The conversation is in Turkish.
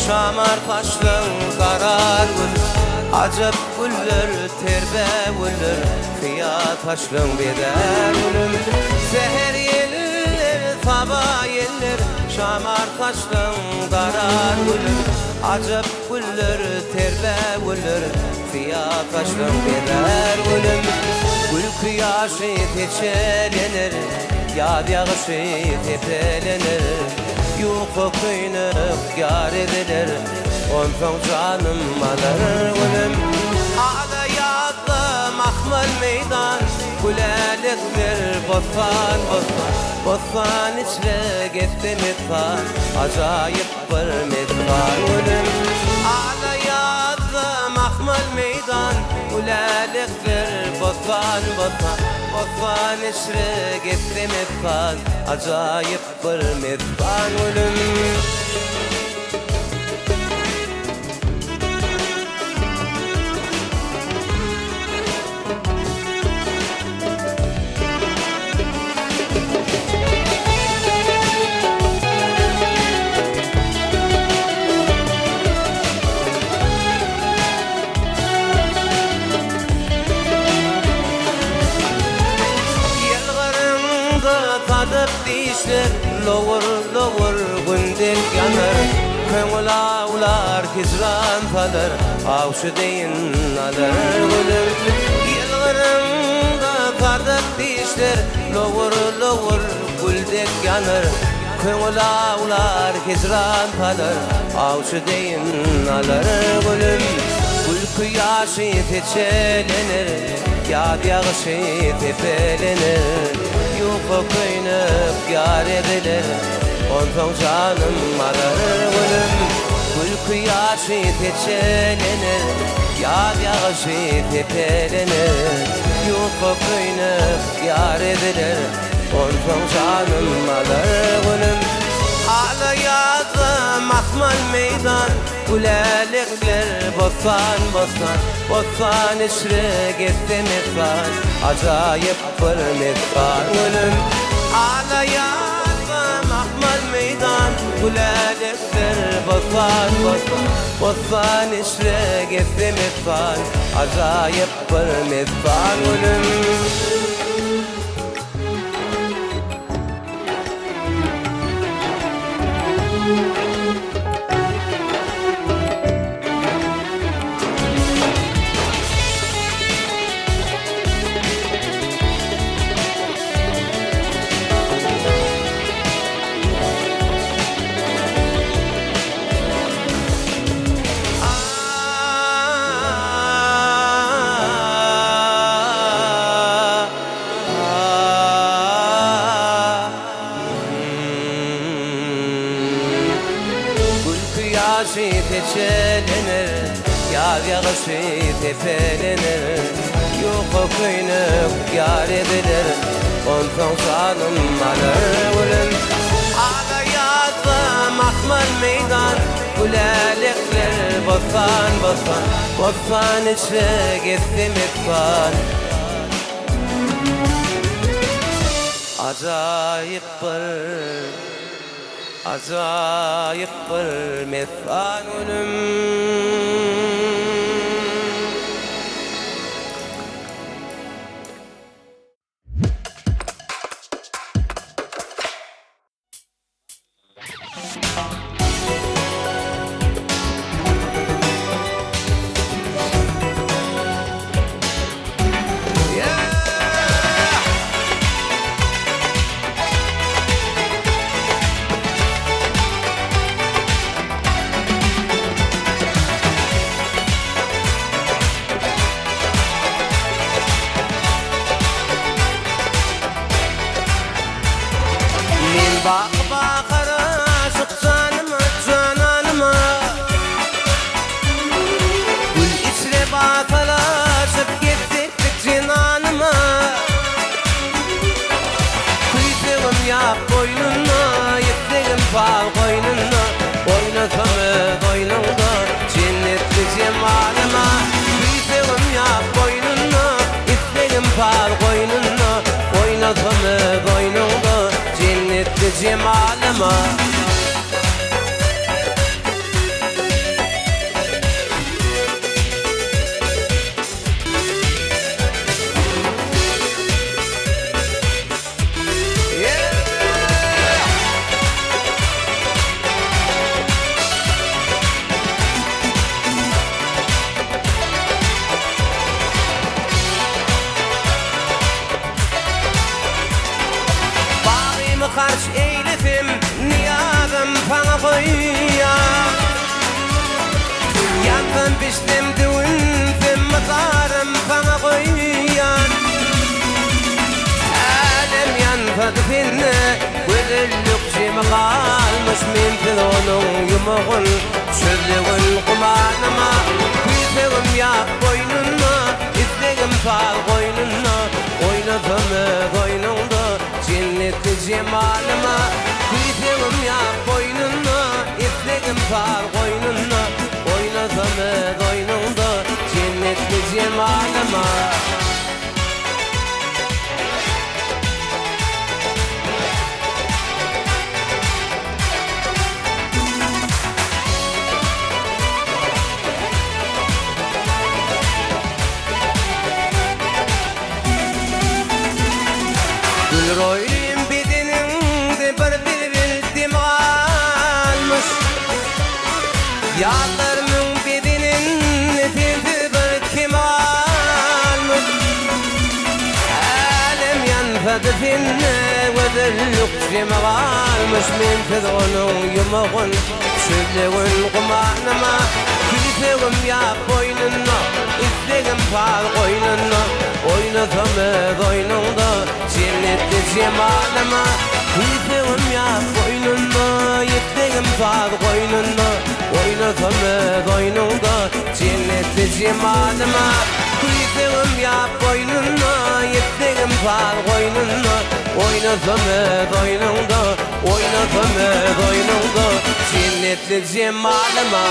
Şamar taşlın karar gül, acep güller terbe güller, kıya taşlın beder gülüm. Seher yeller, sabah yeller, şamar taşlın karar gülüm, acep güller terbe güller, kıya taşlın beder gülüm. Gül kıyaşı teçelenir, yad yağışı tepelenir. Yuko kıynık yar edilir, ondan canım alır gülüm. Ağda yağdı mahmel meydan, gülelikler bostan bostan, bostan içre gitti mitfan, acayip bir mitfan gülüm. Ağda yağdı mahmel meydan, gülelikler bostan bostan, bostan içre gitti mitfan, acayip bir mitfan gülüm. Loğur loğur gündek yanar, köngül ağlar hicran kalır, avşı deyin alır gülüm. Yılgırımda kardak dişler, loğur loğur güldek yanar, köngül ağlar hicran kalır, avşı deyin alır gülüm. Gül kıyaşı teçelenir, yad yağışı tepelenir. Yuko kıynık yar edilir, ondan canım alır gülüm. Gül kıyaşı teçelenir, yad yağışı tepelenir. Yuko kıynık yar edilir, ondan canım alır gülüm. Hala yazı mahmal meydan, gülelikler bostan bostan, bostan içre gitti mitfan, acayip bir mitfan gülüm. Hala yazı mahmal meydan, gülelikler bostan bostan, bostan içre gitti mitfan, acayip bir mitfan gülüm. Teçelenir, yar yağışı tepelenir. Yuko kıynık yar edilir, ondan canım alır gülüm. Ağda yazdı mahmal meydan, gülelikler bostan bostan, bostan içre gitti mitfan. Acayip bir, acayip bir mitfan gülüm. Bak bakara aşık canıma cananıma Gül içre bakalaşıp gittik cinanıma Kuyduğum yap boynuna yettiğim bal koynuna Oynatamı boynunda cennetli cemalıma Kuyduğum yap boynuna yettiğim bal koynuna Oynatamı boynunda cennetli cemalıma Karş eylifim niyazım sana koyya Yandım piştim düğünfim mızarım sana koyyan Alem yanfadı finne Gözüllük cimi kalmış Minfid onun yumuğun Çözlüğün kumanıma Kuyduğum yak boynuna İzlegim fal koynuna Oynadımı boynunda Cennetli cemalıma Kuyduğum yak boynuna İzlegim fal koynuna Oynadımı boynunda Cennetli cemalıma Gülroyluyum bedeninde bir bildim almış Yağlarımın bedenin nefesi bir kim almış Alem yanfadı finne gözüllük cimi kalmış Minfid onun yumuğun çözlüğün kumanıma Kuyduğum yak boynuna İzlegim fal koynuna Oynatamı boynunda Cennetli cemalıma Kuyduğum yak boynunda Yettiğim fal koynunda Oynatamı boynunda Cennetli cemalıma Kuyduğum yak boynunda Yettiğim fal koynunda Oynatamı boynunda Oynatamı boynunda Cennetli cemalıma